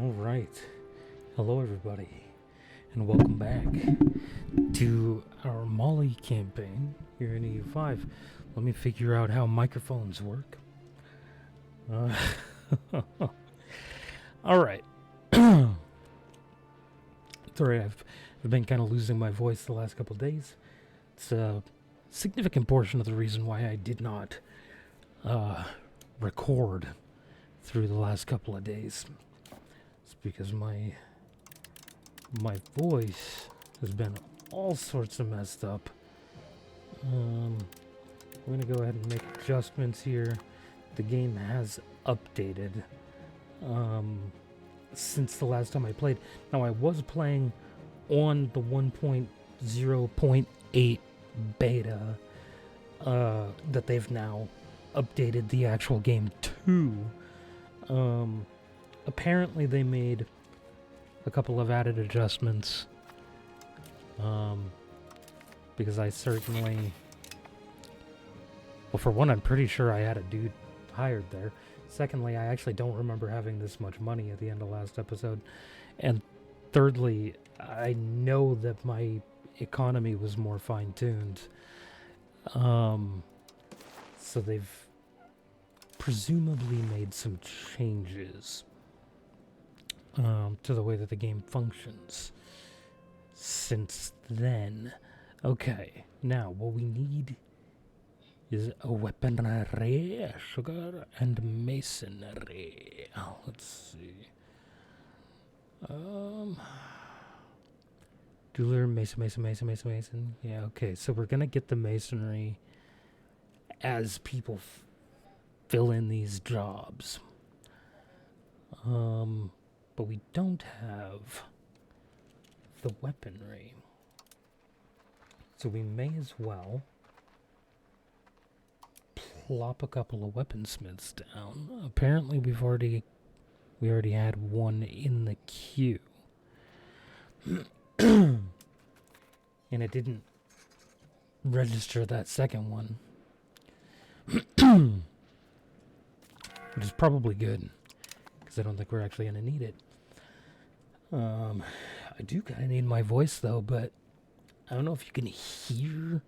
All right. Hello, everybody, and welcome back to our Molly campaign here in EU5. Let me figure out how microphones work. All right. Sorry, I've been kind of losing my voice the last couple of days. It's a significant portion of the reason why I did not record through the last couple of days. It's because my voice has been all sorts of messed up. I'm gonna go ahead and make adjustments here. The game has updated since the last time I played. Now, I was playing on the 1.0.8 beta that they've now updated the actual game to. Apparently they made a couple of added adjustments, because I certainly, well, for one, I'm pretty sure I had a dude hired there. Secondly, I actually don't remember having this much money at the end of last episode. And thirdly, I know that my economy was more fine-tuned. So they've presumably made some changes to the way that the game functions since then. Okay, now what we need is a weaponry, sugar, and masonry. Let's see. Jeweler, mason. Yeah, okay, so we're gonna get the masonry as people fill in these jobs. But we don't have the weaponry. So we may as well plop a couple of weaponsmiths down. Apparently we already had one in the queue. And it didn't register that second one. Which is probably good, because I don't think we're actually going to need it. I do kind of need my voice, though, but I don't know if you can hear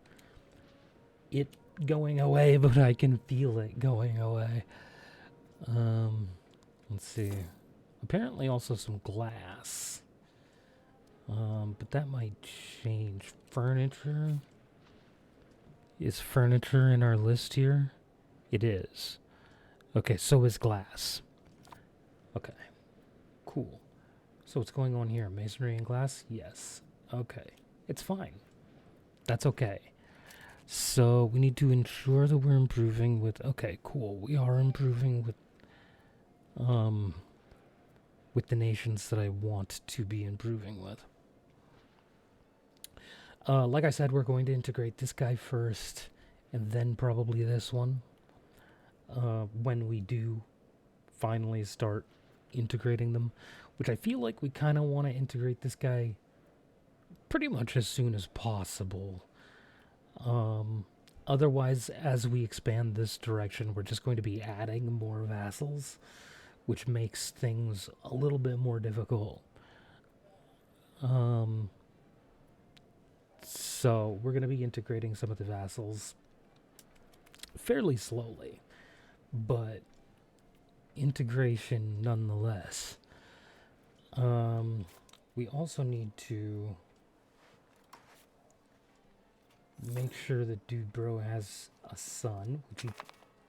it going away, but I can feel it going away. Let's see. Apparently also some glass. But that might change. Furniture. Is furniture in our list here? It is. Okay, so is glass. Okay. Cool. So what's going on here? Masonry and glass? Yes. Okay. It's fine. That's okay. So we need to ensure that we're improving with... Okay, cool. We are improving with the nations that I want to be improving with. Like I said, we're going to integrate this guy first, and then probably this one. When we do finally start integrating them, which I feel like we kind of want to integrate this guy pretty much as soon as possible. Otherwise, as we expand this direction, we're just going to be adding more vassals, which makes things a little bit more difficult. So we're going to be integrating some of the vassals fairly slowly, but integration nonetheless. We also need to make sure that Dude Bro has a son, which he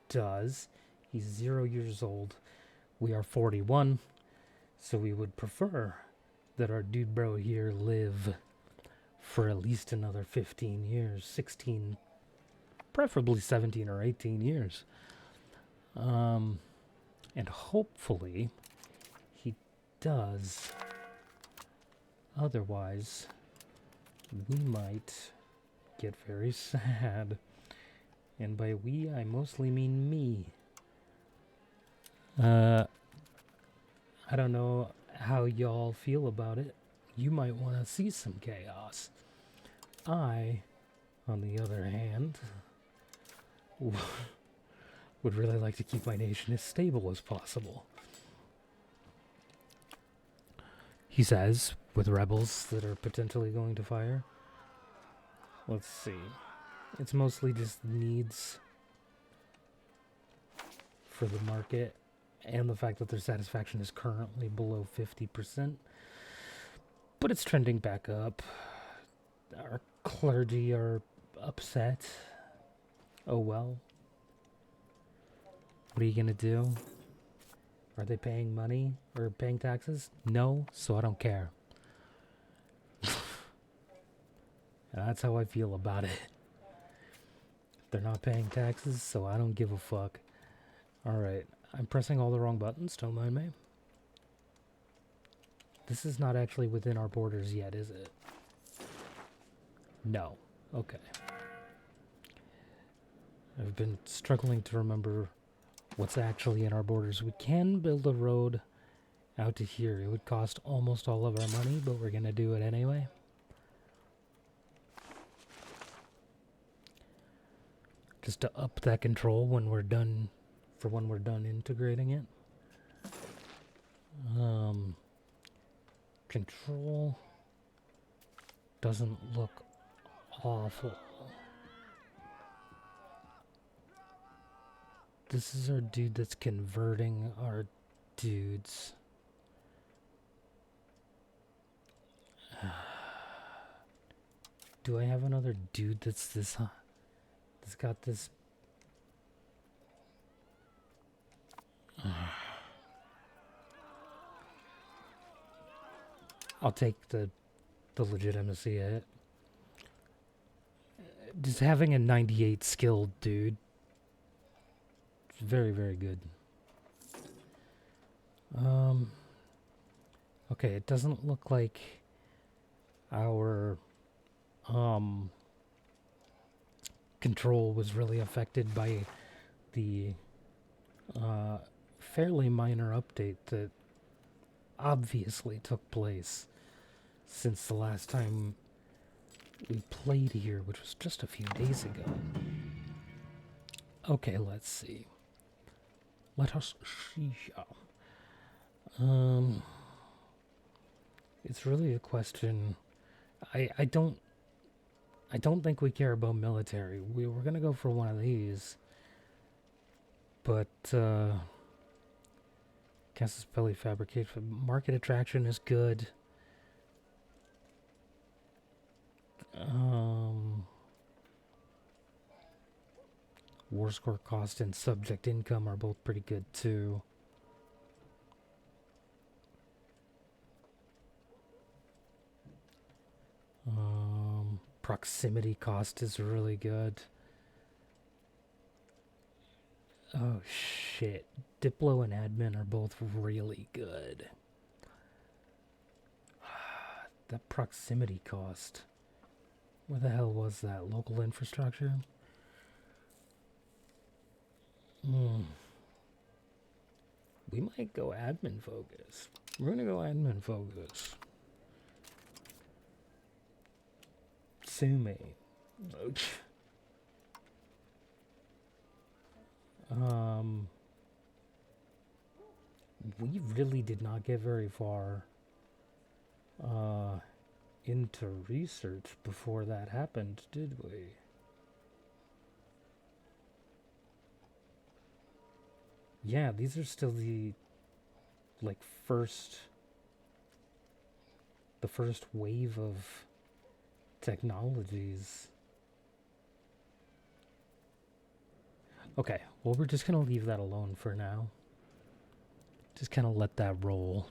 does. He's 0 years old. We are 41, so we would prefer that our Dude Bro here live for at least another 15 years, 16, preferably 17 or 18 years. And hopefully he does. Otherwise, we might get very sad. And by we, I mostly mean me. I don't know how y'all feel about it. You might want to see some chaos. I, on the other hand, would really like to keep my nation as stable as possible. he says, with rebels that are potentially going to fire. Let's see. It's mostly just needs for the market and the fact that their satisfaction is currently below 50%. But it's trending back up. Our clergy are upset. Oh well. What are you gonna do? Are they paying money or paying taxes? No, so I don't care. That's how I feel about it. They're not paying taxes, so I don't give a fuck. Alright, I'm pressing all the wrong buttons, don't mind me. This is not actually within our borders yet, is it? No. Okay. I've been struggling to remember what's actually in our borders. We can build a road out to here. It would cost almost all of our money, but we're gonna do it anyway. Just to up that control when we're done, for when we're done integrating it. Control doesn't look awful. This is our dude that's converting our dudes. Do I have another dude that's this, that's got this? I'll take the legitimacy hit. Just having a 98 skilled dude. Very, very good. Okay, it doesn't look like our control was really affected by the fairly minor update that obviously took place since the last time we played here, which was just a few days ago. Okay, let's see. Let us see. It's really a question. I don't think we care about military. We're gonna go for one of these, but Casus Belli fabrication market attraction is good. War score cost and subject income are both pretty good too. Proximity cost is really good. Oh shit. Diplo and admin are both really good. That proximity cost. Where the hell was that? Local infrastructure? We might go admin focus. We're gonna go admin focus. Sue me. We really did not get very far into research before that happened, did we? Yeah, these are still the first wave of technologies. Okay, well, we're just gonna leave that alone for now. Just kind of let that roll.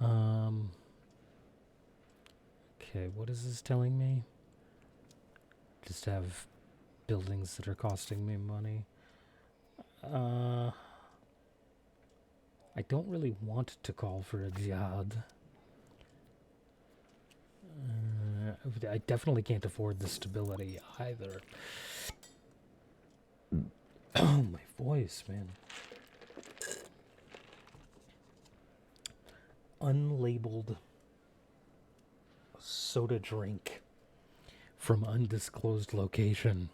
Okay, what is this telling me? Just have buildings that are costing me money. I don't really want to call for a jihad. I definitely can't afford the stability either. Oh, my voice, man. Unlabeled soda drink from undisclosed location.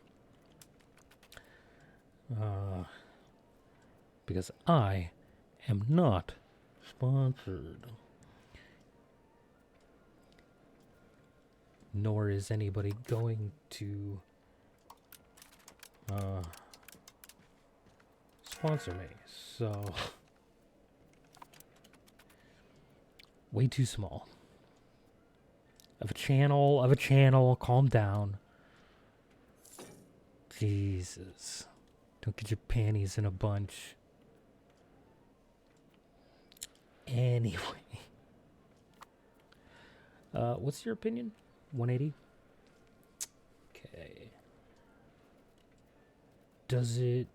Because I am not sponsored. Nor is anybody going to sponsor me, so way too small. Of a channel, calm down. Jesus. Don't get your panties in a bunch. Anyway. What's your opinion? 180? Okay. Does it...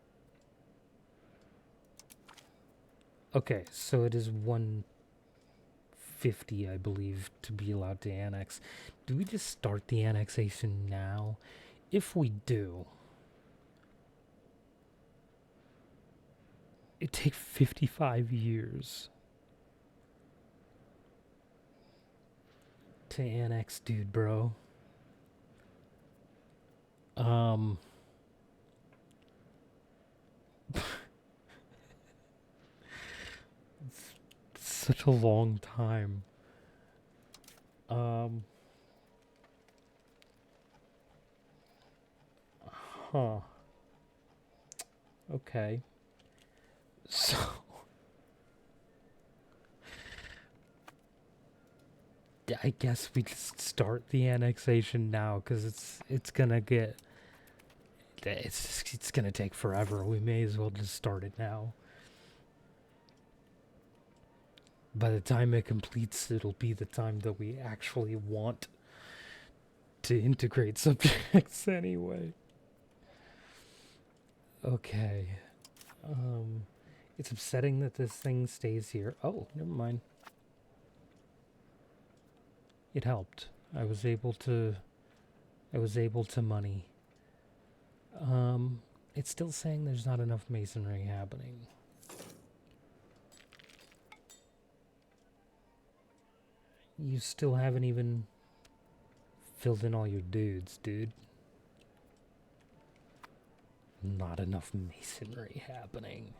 Okay, so it is 150, I believe, to be allowed to annex. Do we just start the annexation now? If we do, it'd take 55 years to annex, dude, bro. It's such a long time. Huh. Okay. So I guess we just start the annexation now, because it's gonna get... It's gonna take forever. We may as well just start it now. By the time it completes, it'll be the time that we actually want to integrate subjects anyway. Okay. It's upsetting that this thing stays here. Oh, never mind. It helped. I was able to money. It's still saying there's not enough masonry happening. You still haven't even filled in all your dudes, dude. Not enough masonry happening.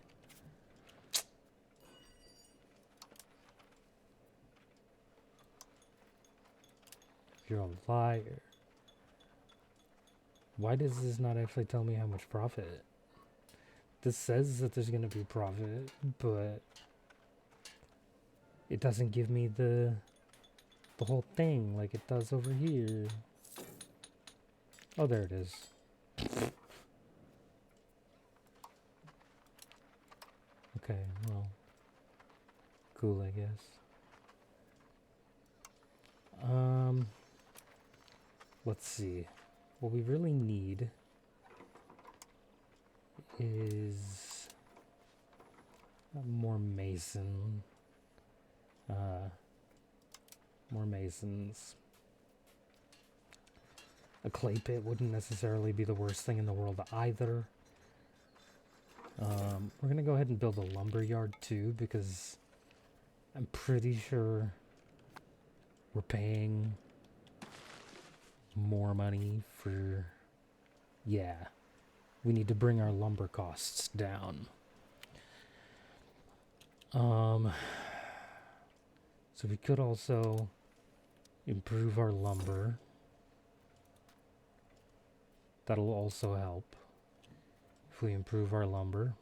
You're a liar. Why does this not actually tell me how much profit? This says that there's going to be profit, but it doesn't give me the whole thing like it does over here. Oh, there it is. Okay, well, cool, I guess. Let's see. What we really need is more mason. More masons. A clay pit wouldn't necessarily be the worst thing in the world either. We're gonna go ahead and build a lumber yard too, because I'm pretty sure we're paying more money for... Yeah, we need to bring our lumber costs down. So we could also improve our lumber. That'll also help if we improve our lumber.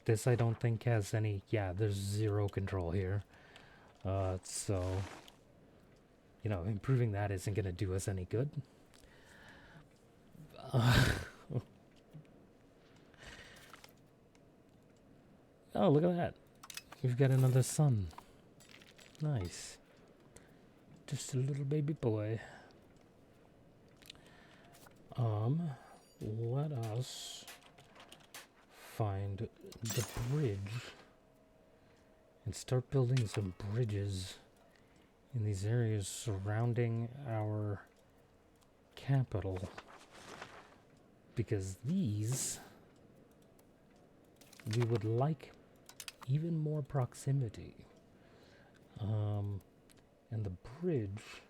This I don't think has any... Yeah, there's zero control here. So, you know, improving that isn't going to do us any good. Oh, look at that. We've got another son. Nice. Just a little baby boy. Let us find the bridge and start building some bridges in these areas surrounding our capital, because these we would like even more proximity, and the bridge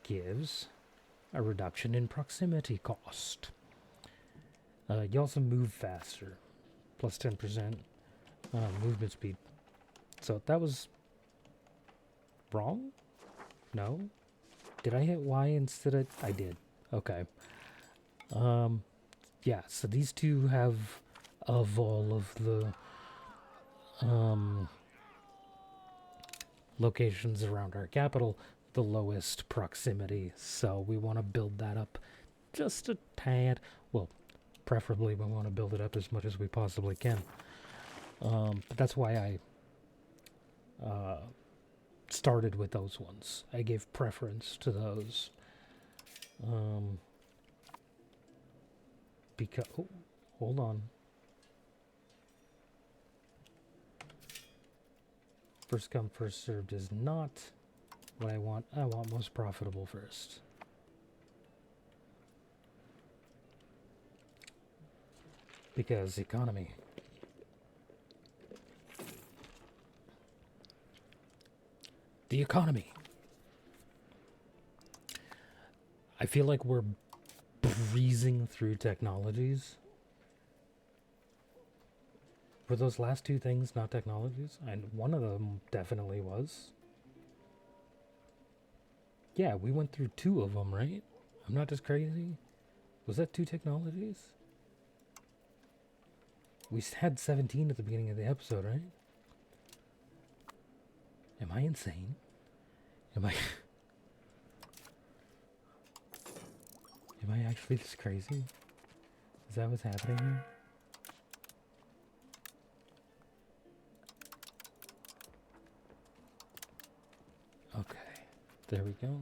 gives a reduction in proximity cost. You also move faster, plus 10% movement speed. So that was wrong? No? Did I hit Y instead of... I did. Okay. Yeah, so these two have, of all of the locations around our capital, the lowest proximity. So we want to build that up just a tad. Well, preferably we want to build it up as much as we possibly can. But that's why I started with those ones. I gave preference to those. Because... Oh, hold on. First come, first served is not what I want. I want most profitable first. Because economy. The economy. I feel like we're breezing through technologies. Were those last two things not technologies? And one of them definitely was. Yeah, we went through two of them, right? I'm not just crazy. Was that two technologies? We had 17 at the beginning of the episode, right? Am I insane? Am I... Am I actually just crazy? Is that what's happening here? Okay, there we go.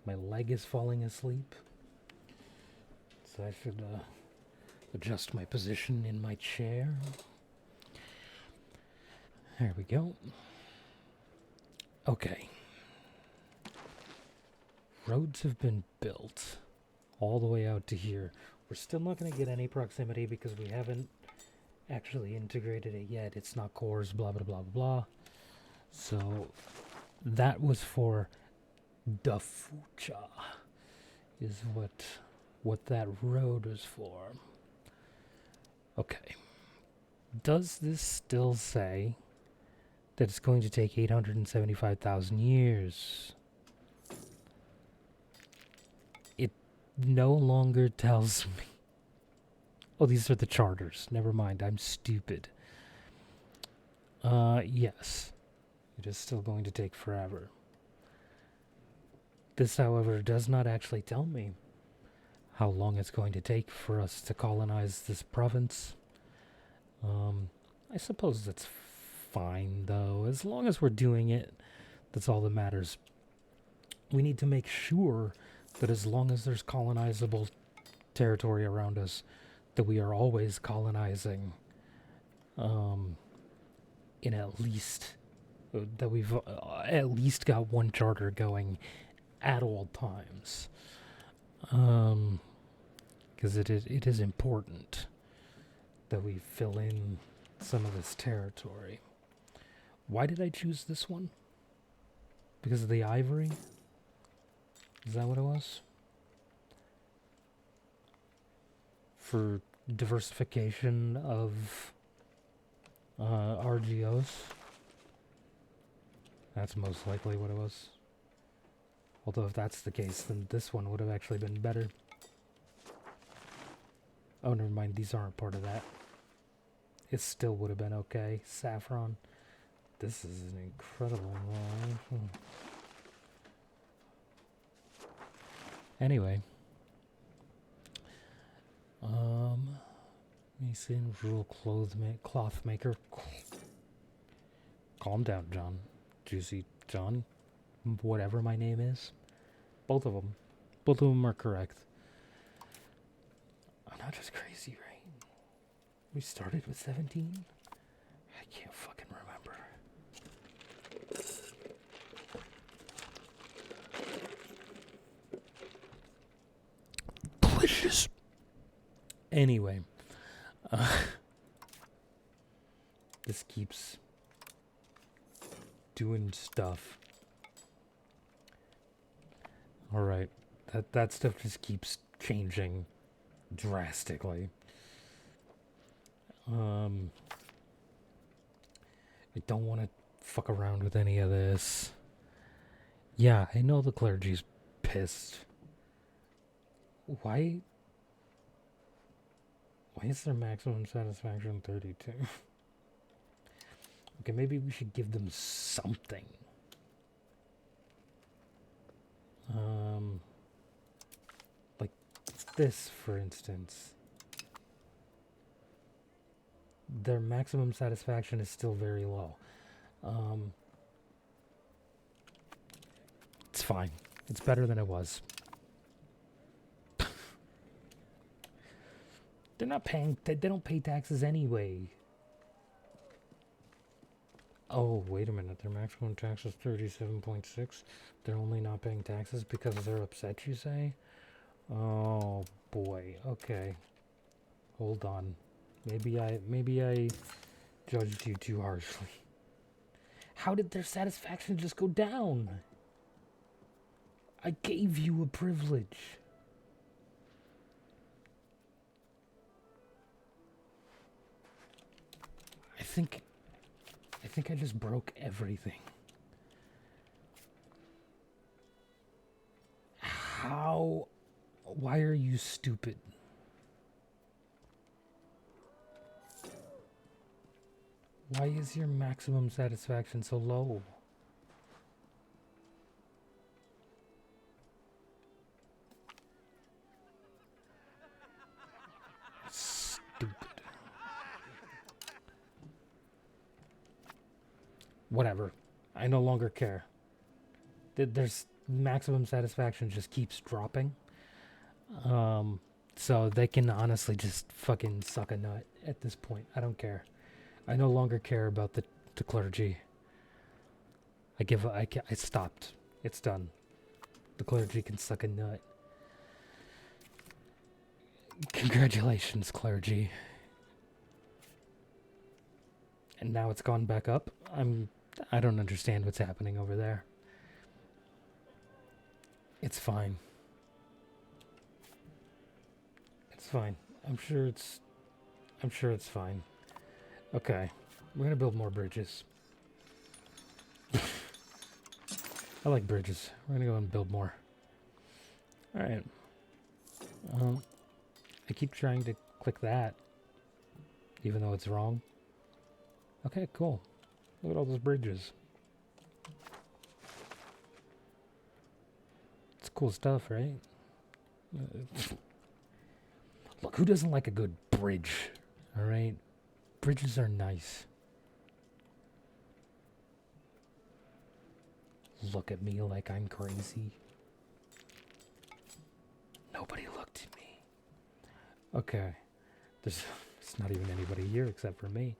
My leg is falling asleep. So I should adjust my position in my chair. There we go. Okay. Roads have been built all the way out to here. We're still not going to get any proximity because we haven't actually integrated it yet. It's not cores, blah, blah, blah, blah, blah. So that was for the future, is what that road was for. Okay. Does this still say that it's going to take 875,000 years? It no longer tells me. Oh, these are the charters. Never mind, I'm stupid. Yes. It is still going to take forever. This, however, does not actually tell me how long it's going to take for us to colonize this province. I suppose that's fine, though. As long as we're doing it, that's all that matters. We need to make sure that as long as there's colonizable territory around us, that we are always colonizing in at least... that we've at least got one charter going at all times. Because it is important that we fill in some of this territory. Why did I choose this one? Because of the ivory? Is that what it was? For diversification of RGOs? That's most likely what it was. Although if that's the case, then this one would have actually been better. Oh, never mind. These aren't part of that. It still would have been okay. Saffron. This is an incredible one. Anyway. Mason, rural cloth maker. Calm down, John. Juicy John. Whatever my name is. Both of them. Both of them are correct. I'm not just crazy, right? We started with 17? I can't fucking remember. Delicious. Anyway. This keeps doing stuff. Alright. That stuff just keeps changing drastically. I don't want to fuck around with any of this. Yeah, I know the clergy's pissed. Why is their maximum satisfaction 32? Okay, maybe we should give them something. Like this, for instance. Their maximum satisfaction is still very low. It's fine. It's better than it was. They're not paying. They don't pay taxes anyway. Oh, wait a minute. Their maximum tax is 37.6. They're only not paying taxes because they're upset, you say? Oh, boy. Okay. Hold on. Maybe I judged you too harshly. How did their satisfaction just go down? I gave you a privilege. I think I just broke everything. How? Why are you stupid? Why is your maximum satisfaction so low? Stupid. Whatever. I no longer care. There's maximum satisfaction just keeps dropping. So they can honestly just fucking suck a nut at this point. I don't care. I no longer care about the clergy. I stopped. It's done. The clergy can suck a nut. Congratulations, clergy. And now it's gone back up. I don't understand what's happening over there. It's fine. It's fine. I'm sure it's fine. Okay. We're gonna build more bridges. I like bridges. We're gonna go and build more. Alright. I keep trying to click that, even though it's wrong. Okay, cool. Look at all those bridges. It's cool stuff, right? Look, who doesn't like a good bridge? Alright? Bridges are nice. Look at me like I'm crazy. Nobody looked at me. Okay. There's not even anybody here except for me.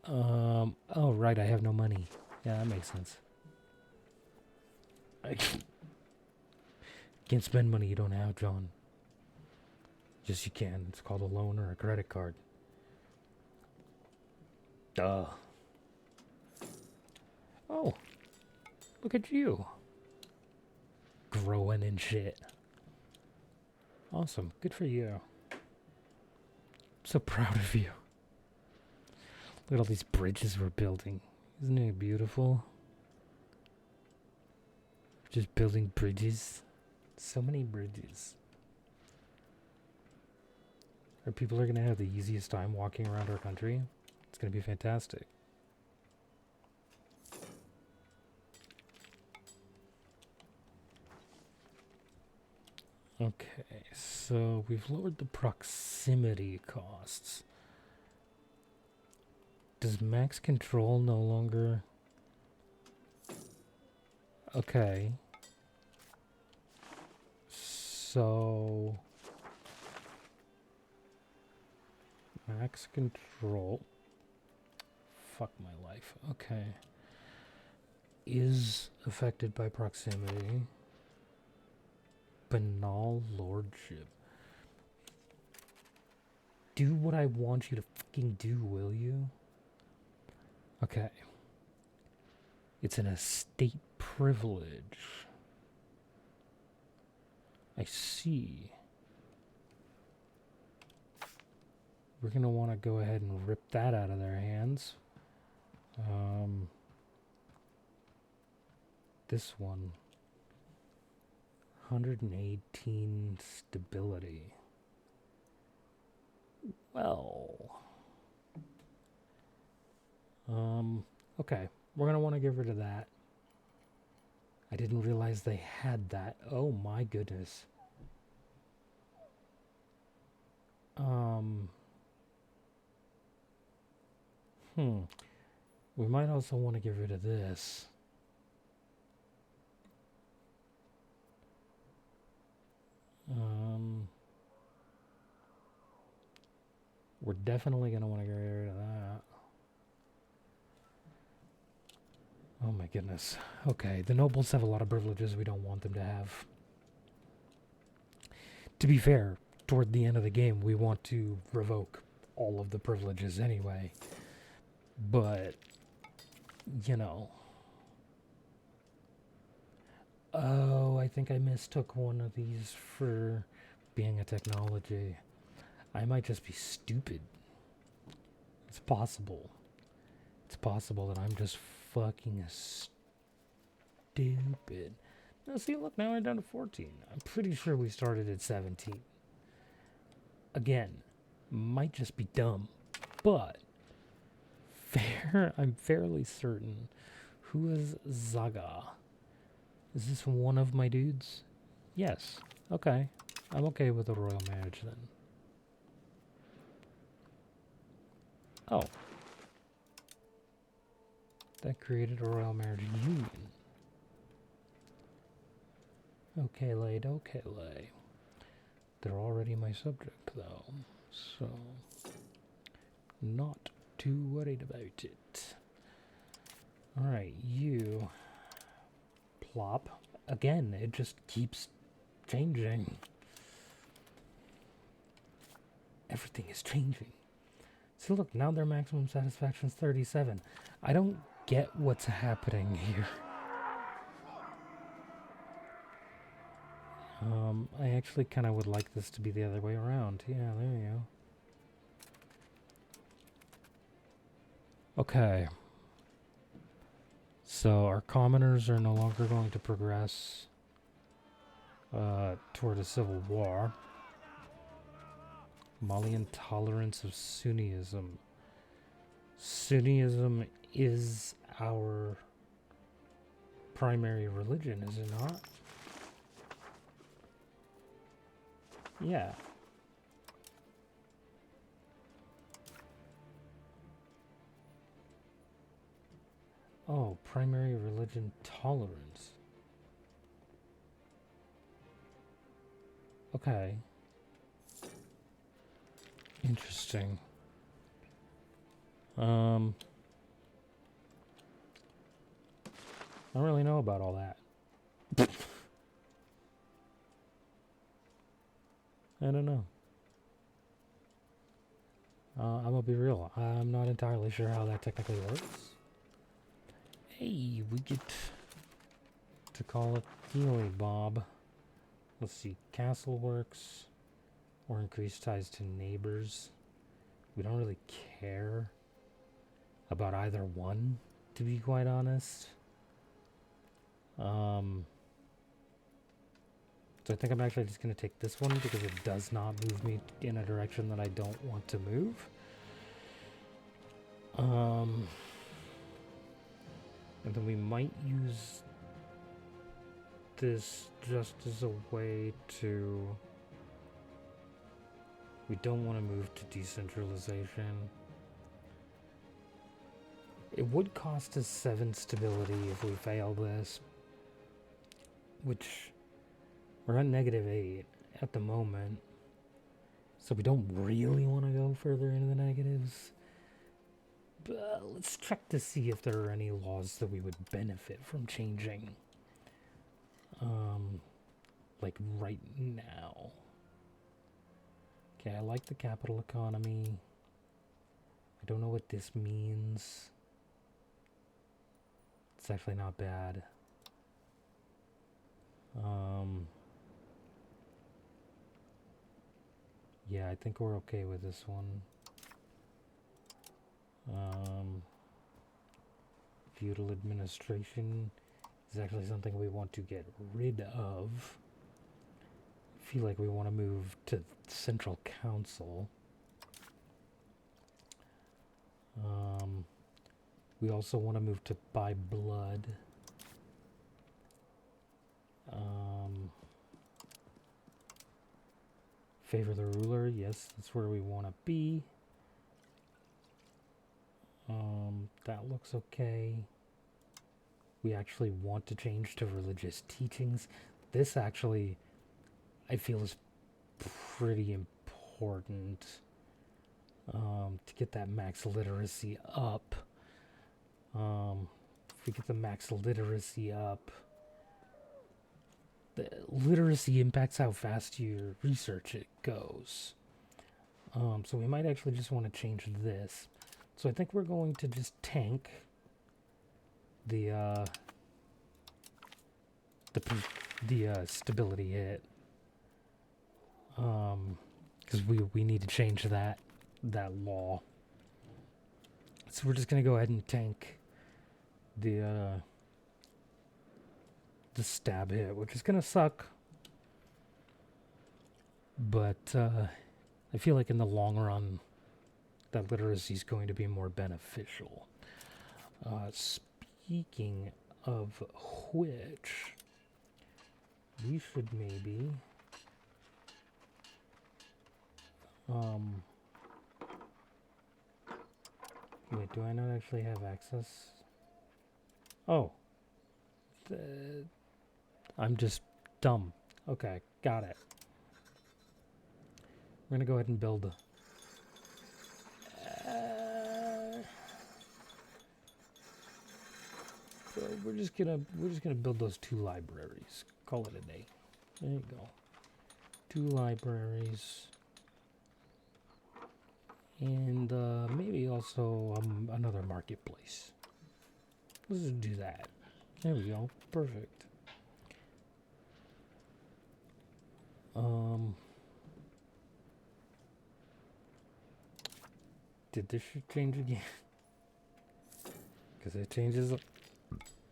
Oh, right, I have no money. Yeah, that makes sense. I can't spend money you don't have, John. Yes, you can. It's called a loan or a credit card. Duh. Oh, look at you. Growing and shit. Awesome. Good for you. I'm so proud of you. Look at all these bridges we're building. Isn't it beautiful? Just building bridges. So many bridges. Our people are going to have the easiest time walking around our country. It's going to be fantastic. Okay, so we've lowered the proximity costs. Does max control no longer... Okay. So... max control... Fuck my life. Okay. Is affected by proximity. Banal lordship. Do what I want you to fucking do, will you? Okay. It's an estate privilege. I see. We're gonna want to go ahead and rip that out of their hands. this one? 118 stability. Well, okay. We're gonna want to get rid of that. I didn't realize they had that. Oh my goodness. We might also want to get rid of this. We're definitely going to want to get rid of that. Oh my goodness. Okay, the nobles have a lot of privileges we don't want them to have. To be fair, toward the end of the game, we want to revoke all of the privileges anyway. But, you know. Oh, I think I mistook one of these for being a technology. I might just be stupid. It's possible. It's possible that I'm just fucking stupid. No, see, look, now we're down to 14. I'm pretty sure we started at 17. Again, might just be dumb, but I'm fairly certain. Who is Zaga? Is this one of my dudes? Yes. Okay. I'm okay with a royal marriage then. Oh. That created a royal marriage union. Okay, lady, okay, lady. They're already my subject, though, so not too worried about it. Alright, you plop. Again, it just keeps changing. Everything is changing. So look, now their maximum satisfaction is 37. I don't get what's happening here. I actually kind of would like this to be the other way around. Yeah, there you go. Okay. So our commoners are no longer going to progress toward a civil war. Malian tolerance of Sunniism. Sunniism is our primary religion, is it not? Yeah. Oh, primary religion tolerance. Okay. Interesting. I don't really know about all that. I don't know. I'm gonna be real. I'm not entirely sure how that technically works. Hey, we get to call it Healy Bob. Let's see. Castle works. Or increased ties to neighbors. We don't really care about either one, to be quite honest. So I think I'm actually just going to take this one because it does not move me in a direction that I don't want to move. And then we might use this just as a way to... We don't want to move to decentralization. It would cost us 7 stability if we fail this, which we're at -8 at the moment, so we don't really want to go further into the negatives. But let's check to see if there are any laws that we would benefit from changing. Like right now. Okay, I like the capital economy. I don't know what this means. It's actually not bad. Yeah, I think we're okay with this one. Feudal administration is actually something we want to get rid of. I feel like we want to move to Central Council. We also want to move to Buy Blood. Favor the ruler, yes, that's where we want to be. That looks okay. We actually want to change to religious teachings. This actually, I feel, is pretty important to get that max literacy up. If we get the max literacy up, the literacy impacts how fast your research it goes. So we might actually just want to change this. So I think we're going to just tank the stability hit, because we need to change that law. So we're just gonna go ahead and tank the stab hit, which is gonna suck, but I feel like in the long run that literacy is going to be more beneficial. Speaking of which, we should maybe wait, do I not actually have access? Oh, I'm just dumb. Okay, got it. We're gonna go ahead and build we're just gonna build those 2 libraries. Call it a day. There you go. 2 libraries, and maybe also another marketplace. Let's just do that. There we go. Perfect. Did this shit change again? Because it changes.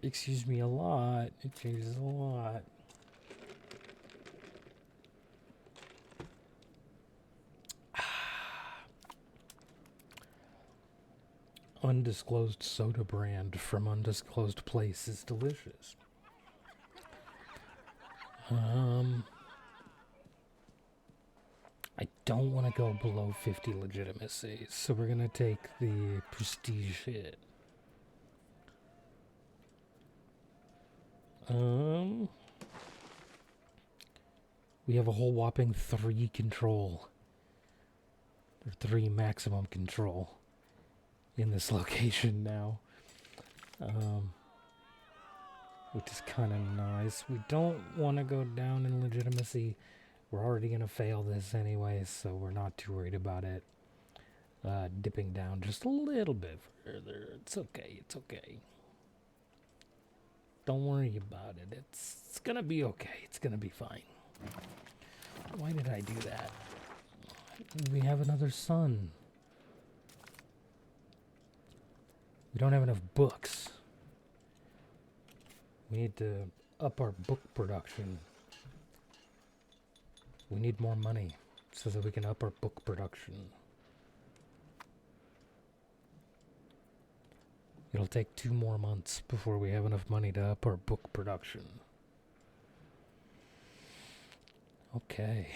Excuse me, a lot. It changes a lot. Undisclosed soda brand from undisclosed place is delicious. I don't want to go below 50 legitimacy, so we're gonna take the prestige hit. We have a whole whopping 3 control, or 3 maximum control in this location now, which is kind of nice. We don't want to go down in legitimacy. We're already going to fail this anyway, so we're not too worried about it dipping down just a little bit further. It's okay, it's okay. Don't worry about it. It's going to be okay. It's going to be fine. Why did I do that? We have another son. We don't have enough books. We need to up our book production. We need more money so that we can up our book production. It'll take 2 more months before we have enough money to up our book production. Okay.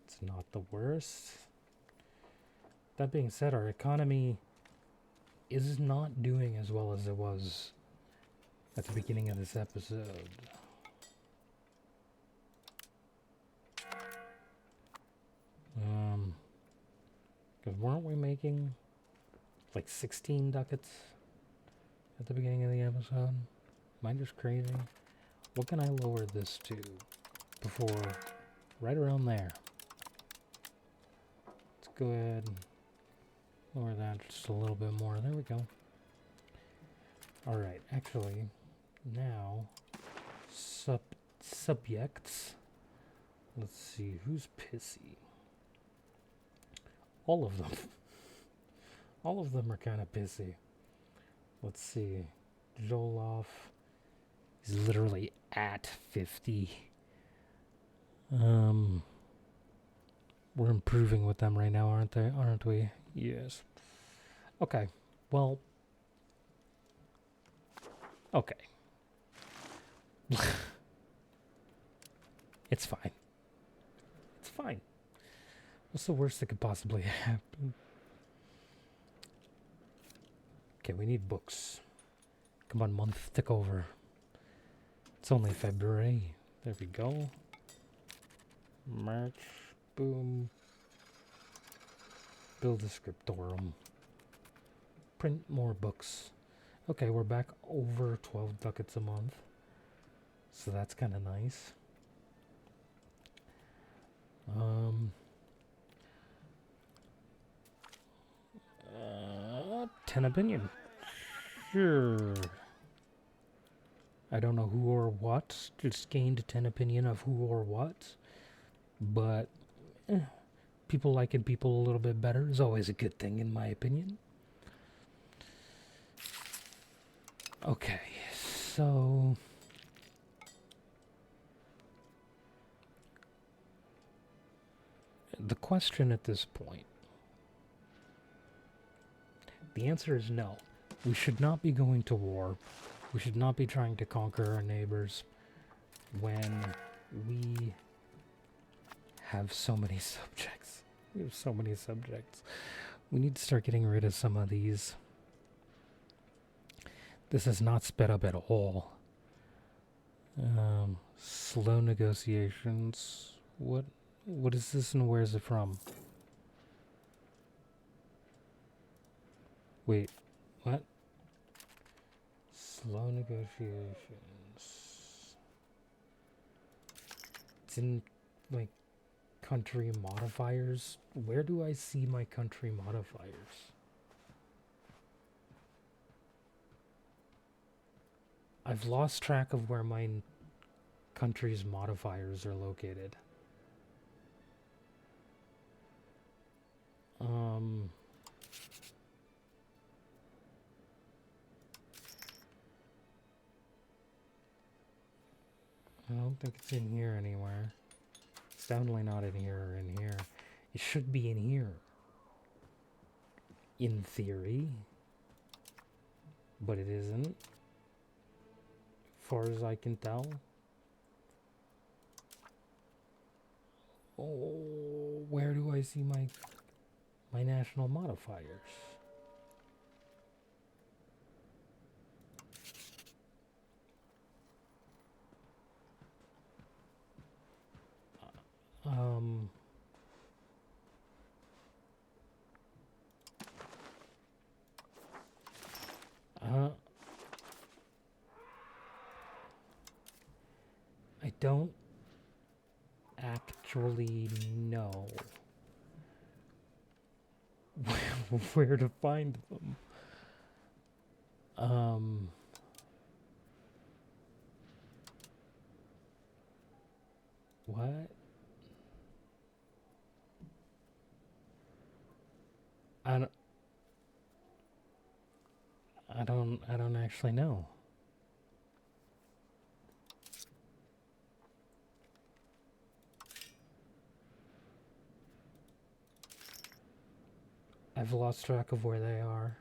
It's not the worst. That being said, our economy is not doing as well as it was at the beginning of this episode. Because weren't we making like 16 ducats at the beginning of the episode? Am I just crazy? What can I lower this to before, right around there? Let's go ahead and lower that just a little bit more. There we go. Alright, actually, now, subjects. Let's see, who's pissy? All of them. All of them are kind of pissy. Let's see. Zoloff is literally at 50. We're improving with them right now, aren't we? Yes. Okay. Well. Okay. It's fine. It's fine. What's the worst that could possibly happen? Okay, we need books. Come on, month, tick over. It's only February. There we go. March. Boom. Build a scriptorum. Print more books. Okay, we're back over 12 ducats a month. So that's kind of nice. 10 opinion. Sure. I don't know who or what. Just gained 10 opinion of who or what. But people liking people a little bit better is always a good thing in my opinion. Okay, so... the question at this point... the answer is no. We should not be going to war. We should not be trying to conquer our neighbors when we have so many subjects. We have so many subjects. We need to start getting rid of some of these. This is not sped up at all. Slow negotiations. What is this and where is it from? Wait, what? Slow negotiations. It's in, like, country modifiers. Where do I see my country modifiers? I've lost track of where my country's modifiers are located. I don't think it's in here anywhere. It's definitely not in here or in here. It should be in here. In theory. But it isn't. As far as I can tell. Oh, where do I see my national modifiers? I don't actually know where to find them. What? I don't actually know. I've lost track of where they are.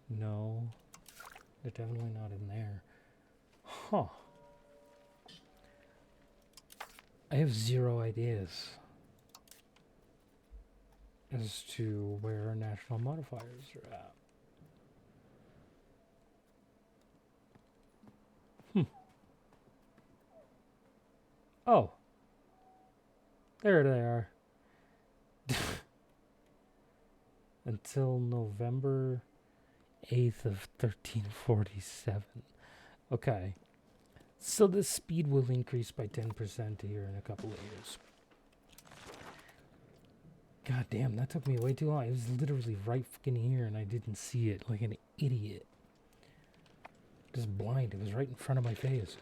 No, they're definitely not in there. Huh. I have zero ideas as to where our national modifiers are at. Oh. There they are. Until November 8th of 1347. Okay. So the speed will increase by 10% here in a couple of years. God damn, that took me way too long. It was literally right fucking here and I didn't see it like an idiot. Just blind. It was right in front of my face.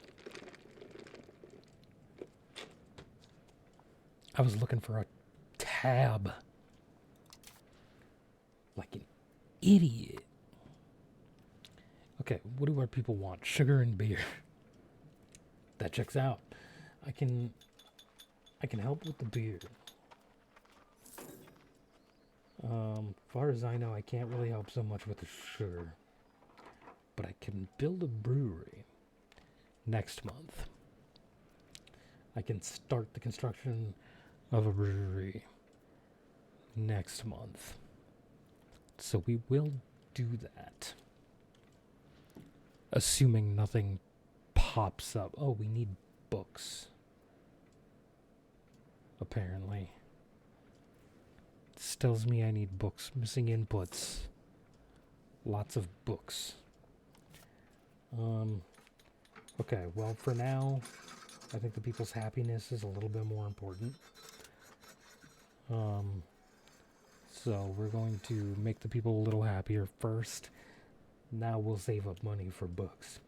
I was looking for a tab. Like an idiot. Okay, what do our people want? Sugar and beer. That checks out. I can help with the beer. Far as I know, I can't really help so much with the sugar. But I can build a brewery next month. I can start the construction of a brewery next month. So we will do that. Assuming nothing pops up. Oh, we need books. Apparently. This tells me I need books. Missing inputs. Lots of books. Okay, well, for now, I think the people's happiness is a little bit more important. So we're going to make the people a little happier first. Now we'll save up money for books.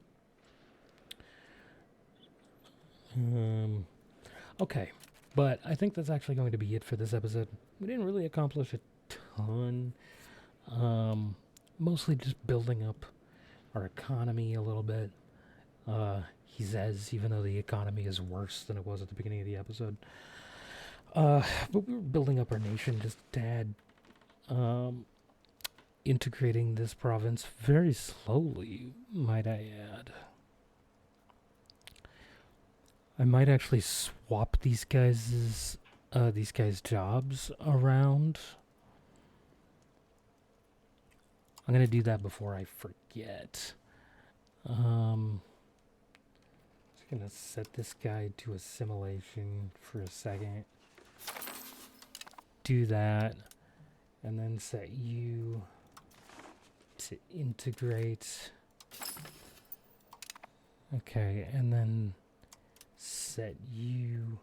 Okay, but I think that's actually going to be it for this episode. We didn't really accomplish a ton. Mostly just building up our economy a little bit. He says, even though the economy is worse than it was at the beginning of the episode. But we were building up our nation, just Dad, integrating this province very slowly, might I add. I might actually swap these guys' jobs around. I'm gonna do that before I forget. Just gonna set this guy to assimilation for a second. Do that, and then set you to integrate. Okay, and then set you.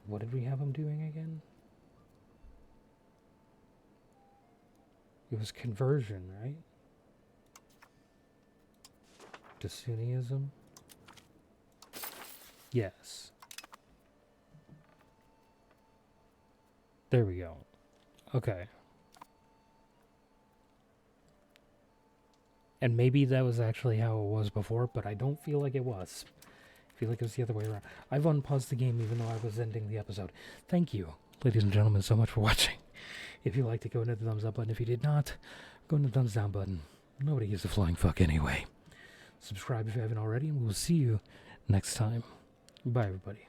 What did we have him doing again? It was conversion, right? To Sunniism? Yes. There we go. Okay. And maybe that was actually how it was before, but I don't feel like it was. I feel like it was the other way around. I've unpaused the game even though I was ending the episode. Thank you, ladies and gentlemen, so much for watching. If you liked it, go into the thumbs up button. If you did not, go into the thumbs down button. Nobody gives a flying fuck anyway. Subscribe if you haven't already, and we'll see you next time. Bye, everybody.